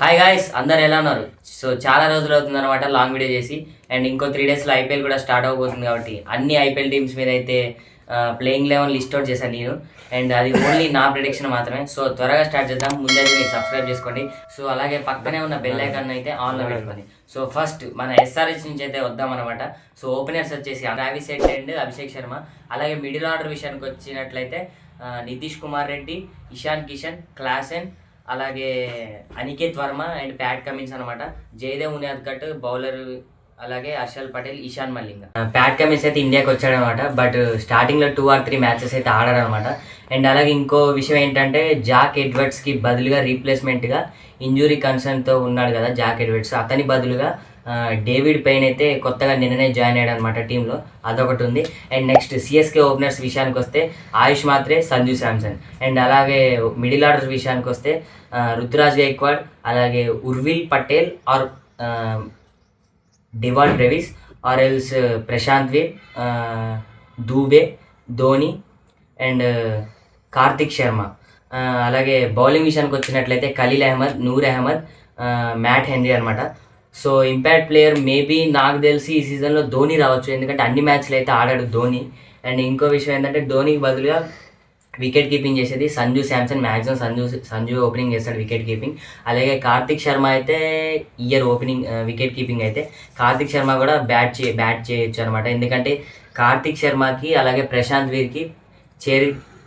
Hi guys, అందరు ఎలా ఉన్నారు? సో చాలా రోజులు అవుతుంది అనమాట లాంగ్ వీడియో చేసి. అండ్ ఇంకో 3 డేస్లో ఐపీఎల్ కూడా స్టార్ట్ అవబోతుంది కాబట్టి అన్ని ఐపీఎల్ టీమ్స్ మీద అయితే ప్లేయింగ్ 11 లిస్ట్ అవుట్ చేశాను నేను. అండ్ అది ఓన్లీ నా ప్రిడిక్షన్ మాత్రమే. సో త్వరగా స్టార్ట్ చేద్దాం. ముందైతే మీరు సబ్స్క్రైబ్ చేసుకోండి. సో అలాగే పక్కనే ఉన్న బెల్ ఐకాన్ అయితే ఆన్లో పెట్టుకోండి. సో ఫస్ట్ మన ఎస్ఆర్హెచ్ నుంచి అయితే వద్దాం అనమాట. సో ఓపెనర్స్ వచ్చేసి Travis head and Abhishek Sharma. అలాగే మిడిల్ ఆర్డర్ విషయానికి వచ్చినట్లయితే నితీష్ కుమార్ రెడ్డి, ఇషాన్ కిషన్, క్లాసెన్, అలాగే Aniket Varma and Pat Cummins అనమాట. జయదేవ్ ఉనియాద్కట్ బౌలర్, అలాగే హర్షల్ పటేల్, ఇషాన్ మల్లింగ. ప్యాట్ కమిన్స్ అయితే ఇండియాకి వచ్చాడనమాట. బట్ స్టార్టింగ్లో 2 or 3 మ్యాచెస్ అయితే ఆడారనమాట. అండ్ అలాగే ఇంకో విషయం ఏంటంటే జాక్ ఎడ్వర్డ్స్కి బదులుగా రీప్లేస్మెంట్గా ఇంజురీ కన్సర్న్తో ఉన్నాడు కదా జాక్ ఎడ్వర్డ్స్, అతని బదులుగా డేవిడ్ పెయిన్ అయితే కొత్తగా నిన్ననే జాయిన్ అయ్యాడు అనమాట టీంలో. అదొకటి ఉంది. అండ్ నెక్స్ట్ సిఎస్కే ఓపెనర్స్ విషయానికి వస్తే ఆయుష్ మాత్రే, సంజు శాంసన్. అండ్ అలాగే మిడిల్ ఆర్డర్ విషయానికి వస్తే రుతురాజ్ గైక్వాడ్, అలాగే Urvil Patel or Dewald Brevis or else Prashant Veer, Dube, Dhoni and Kartik Sharma. అలాగే బౌలింగ్ విషయానికి వచ్చినట్లయితే ఖలీల్ అహ్మద్, నూర్ అహ్మద్, మ్యాట్ హెన్రీ అనమాట. సో ఇంపాక్ట్ ప్లేయర్ మేబీ నాకు తెలిసి ఈ సీజన్లో ధోని రావచ్చు, ఎందుకంటే అన్ని మ్యాచ్లు అయితే ఆడాడు ధోని. అండ్ ఇంకో విషయం ఏంటంటే ధోనికి బదులుగా వికెట్ కీపింగ్ చేసేది సంజు శాంసన్. మ్యాక్సిమం సంజు ఓపెనింగ్ చేస్తాడు వికెట్ కీపింగ్. అలాగే కార్తిక్ శర్మ అయితే ఇయర్ ఓపెనింగ్ వికెట్ కీపింగ్ అయితే కార్తిక్ శర్మ కూడా బ్యాట్ చేయొచ్చు అనమాట. ఎందుకంటే కార్తిక్ శర్మకి అలాగే ప్రశాంత్ వీర్కి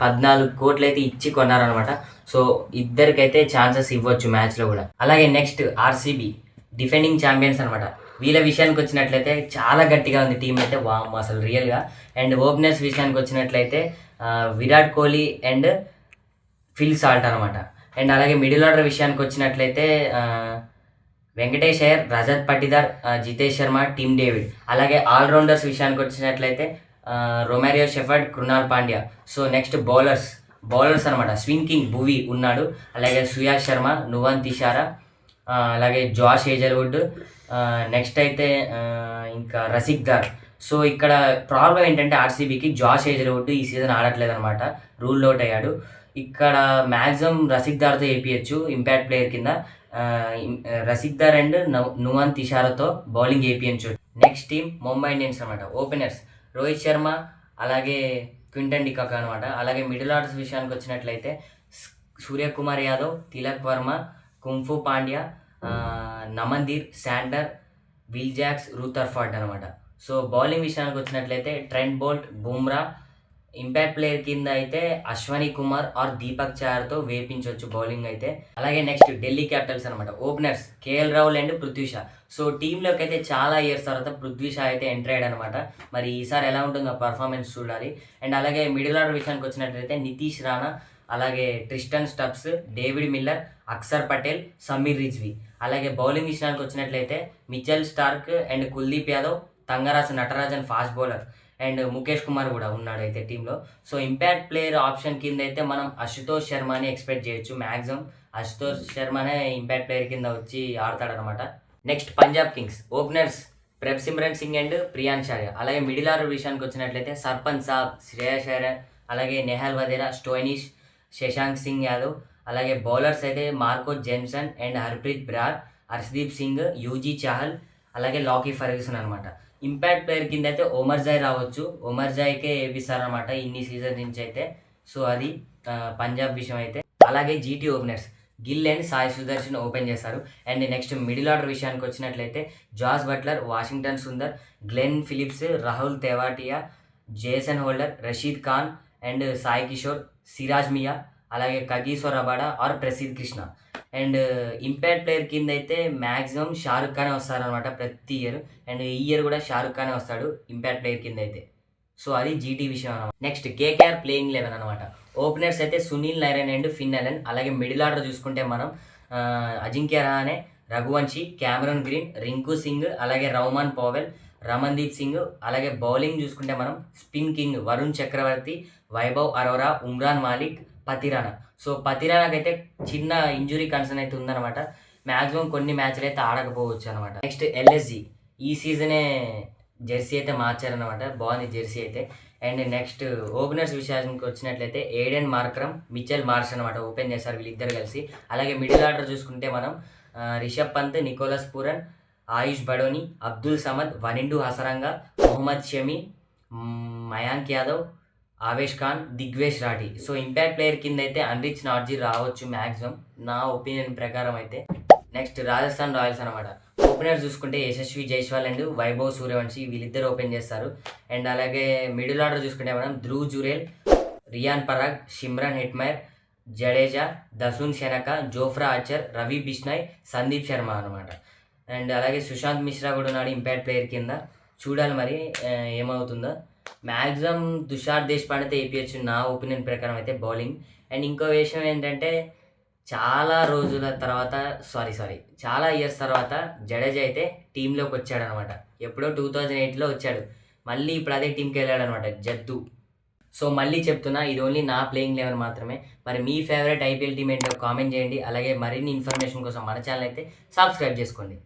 14 కోట్లు అయితే ఇచ్చి కొన్నారనమాట. సో ఇద్దరికైతే ఛాన్సెస్ ఇవ్వచ్చు మ్యాచ్లో కూడా. అలాగే నెక్స్ట్ ఆర్సీబీ డిఫెండింగ్ ఛాంపియన్స్ అనమాట. వీళ్ళ విషయానికి వచ్చినట్లయితే చాలా గట్టిగా ఉంది టీం అయితే, వామ్ అసలు రియల్గా. అండ్ ఓపెనర్స్ విషయానికి వచ్చినట్లయితే Virat Kohli and Phil Salt అనమాట. అండ్ అలాగే మిడిల్ ఆర్డర్ విషయానికి వచ్చినట్లయితే వెంకటేష్ అయ్యర్, రజత్ పటిదార్, జితేష్ శర్మ, టీమ్ డేవిడ్. అలాగే ఆల్రౌండర్స్ విషయానికి వచ్చినట్లయితే Romario shepherd, Krunal Pandya. So next bowlers అనమాట. స్వింగ్ కింగ్ భువి ఉన్నాడు, అలాగే సుయాష్ శర్మ, నువాన్ తిషారా, అలాగే జాష్ హేజల్వుడ్. నెక్స్ట్ అయితే ఇంకా రసిక్ దార్. సో ఇక్కడ ప్రాబ్లం ఏంటంటే ఆర్సీబీకి జాష్ హేజల్వుడ్ ఈ సీజన్ ఆడట్లేదు అనమాట, రూల్ అవుట్ అయ్యాడు. ఇక్కడ మ్యాక్సిమం రసిక్ దార్తో వేయించచ్చు ఇంపాక్ట్ ప్లేయర్ కింద. రసిక్ దార్ అండ్ నువాన్ తిషారాతో బౌలింగ్ వేయించచ్చు. నెక్స్ట్ టీమ్ ముంబై ఇండియన్స్ అనమాట. ఓపెనర్స్ రోహిత్ శర్మ, అలాగే క్వింటన్ డికాక్ అనమాట. అలాగే మిడిల్ ఆర్డర్స్ విషయానికి వచ్చినట్లయితే సూర్యకుమార్ యాదవ్, తిలక్ వర్మ, కుంఫు Pandya, Naman Dhir, Santner, Will Jacks, Rutherford అనమాట. సో బౌలింగ్ విషయానికి వచ్చినట్లయితే Trent bolt, Bumrah. Impact player కింద అయితే అశ్వని కుమార్ ఆర్ దీపక్ చార్తో వేపించవచ్చు బౌలింగ్ అయితే. అలాగే నెక్స్ట్ ఢిల్లీ క్యాపిటల్స్ అనమాట. Openers KL Rahul and Prithvi Shaw. So టీంలోకి అయితే చాలా ఇయర్స్ తర్వాత పృథ్వీ షా అయితే ఎంటర్ అయ్యాడు అనమాట. మరి ఈసారి ఎలా ఉంటుందో పర్ఫార్మెన్స్ చూడాలి. అండ్ అలాగే మిడిల్ ఆర్డర్ విషయానికి వచ్చినట్లయితే నితీష్ రాణా, అలాగే Tristan Stubbs, David Miller, Axar Patel, Sameer Rizvi. అలాగే బౌలింగ్ విషయానికి వచ్చినట్లయితే Mitchell Starc and Kuldeep Yadav, Thangaraj Natarajan fast bowler, and Mukesh Kumar కూడా ఉన్నాడు అయితే టీంలో. సో ఇంపాక్ట్ ప్లేయర్ ఆప్షన్ కింద అయితే మనం అశుతోష్ శర్మని ఎక్స్పెక్ట్ చేయొచ్చు. మ్యాక్సిమం అశుతోష్ శర్మనే ఇంపాక్ట్ ప్లేయర్ కింద వచ్చి ఆడతాడనమాట. Next Punjab Kings. Openers Simran Singh and Priyansh Arya. అలాగే మిడిల్ ఆర్డర్ విషయానికి వచ్చినట్లయితే సర్పంచ్ సాబ్, శ్రేయస్ అయ్యర్, అలాగే నెహాల్ వదేరా, స్టోయినిష్, శశాంక్ సింగ్ యాదవ్. అలాగే బౌలర్స్ అయితే Marco Jansen and Harpreet Brar, Harshdeep Singh, UG Chahal, అలాగే లాకీ ఫర్గ్యూసన్ అనమాట. ఇంపాక్ట్ ప్లేయర్ కింద అయితే ఒమర్ జాయ్ రావచ్చు. ఒమర్ జాయ్కే వేపిస్తారనమాట ఇన్ని సీజన్ నుంచి అయితే. సో అది పంజాబ్ విషయం అయితే. అలాగే GT openers Gill and Sai Sudharsan open చేస్తారు. అండ్ నెక్స్ట్ మిడిల్ ఆర్డర్ విషయానికి వచ్చినట్లయితే Jos Buttler, Washington Sundar, Glenn Phillips, Rahul Tewatia, Jason Holder, Rashid Khan and Sai Kishore, Siraj Miyan, అలాగే Kagiso Rabada or Prasidh Krishna. And impact player కింద అయితే మ్యాక్సిమం షారుఖ్ ఖానే వస్తారనమాట ప్రతి ఇయర్. అండ్ ఈ ఇయర్ కూడా షారుఖ్ ఖానే వస్తాడు ఇంపాక్ట్ ప్లేయర్ కింద అయితే. సో అది జీటీ విషయం అనమాట. నెక్స్ట్ కేకేఆర్ ప్లేయింగ్ 11 అనమాట. ఓపెనర్స్ అయితే సునీల్ నైరన్ అండ్ ఫిన్ అలెన్. అలాగే మిడిల్ ఆర్డర్ చూసుకుంటే మనం అజింక్య రహానే, రఘువంశీ, క్యామరన్ గ్రీన్, రింకు సింగ్, అలాగే రౌమాన్ పవెల్, రమన్దీప్ సింగ్. అలాగే బౌలింగ్ చూసుకుంటే మనం స్పిన్ కింగ్ వరుణ్ చక్రవర్తి, వైభవ్ అరోరా, ఉమ్రాన్ మాలిక్, పతిరానా. సో పతిరానాకైతే చిన్న ఇంజురీ కన్సర్న్ అయితే ఉందన్నమాట. మ్యాక్సిమం కొన్ని మ్యాచ్లు అయితే ఆడకపోవచ్చు అనమాట. నెక్స్ట్ ఎల్ఎస్జి ఈ సీజనే జెర్సీ అయితే మార్చారనమాట, బాగుంది జెర్సీ అయితే. అండ్ నెక్స్ట్ ఓపెనర్స్ విషయానికి వచ్చినట్లయితే ఏడెన్ మార్క్రమ్, మిచెల్ మార్ష్ అనమాట ఓపెన్ చేస్తారు వీళ్ళిద్దరు కలిసి. అలాగే మిడిల్ ఆర్డర్ చూసుకుంటే మనం Rishabh Pant, Nicholas Pooran, Ayush Badoni, Abdul Samad, Wanindu Hasaranga, Mohammed Shami, Mayank Yadav, Avesh Khan, Digvesh Rathi. So impact player కింద అయితే అన్రిచ్ నార్జీ రావచ్చు మ్యాక్సిమం నా ఒపీనియన్ ప్రకారం అయితే. నెక్స్ట్ రాజస్థాన్ రాయల్స్ అనమాట. ఓపెనర్స్ చూసుకుంటే యశస్వి జైస్వాల్ అండ్ వైభవ్ సూర్యవంశీ వీళ్ళిద్దరు ఓపెన్ చేస్తారు. అండ్ అలాగే మిడిల్ ఆర్డర్ చూసుకుంటే మనం Dhruv Jurel, Riyan Parag, Shimron Hetmyer, Jadeja, Dasun Shanaka, Jofra Archer, Ravi Bishnoi, Sandeep Sharma అనమాట. అండ్ అలాగే సుశాంత్ మిశ్రా కూడా ఉన్నాడు ఇంపాక్ట్ ప్లేయర్ కింద. చూడాలి మరి ఏమవుతుందో. మ్యాక్సిమం తుషార్ దేశపాండే వేయచ్చు నా ఒపీనియన్ ప్రకారం అయితే బౌలింగ్. అండ్ ఇంకో విషయం ఏంటంటే చాలా రోజుల తర్వాత చాలా ఇయర్స్ తర్వాత జడేజా అయితే టీంలోకి వచ్చాడు అనమాట. ఎప్పుడో 2008లో వచ్చాడు, మళ్ళీ ఇప్పుడు అదే టీంకి వెళ్ళాడు అనమాట, జద్దు. సో మళ్ళీ చెప్తున్నా, ఇది ఓన్లీ నా ప్లేయింగ్ లెవెల్ మాత్రమే. మరి మీ ఫేవరెట్ ఐపీఎల్ టీం ఏంటో కామెంట్ చేయండి. అలాగే మరిన్ని ఇన్ఫర్మేషన్ కోసం మన ఛానల్ అయితే సబ్స్క్రైబ్ చేసుకోండి.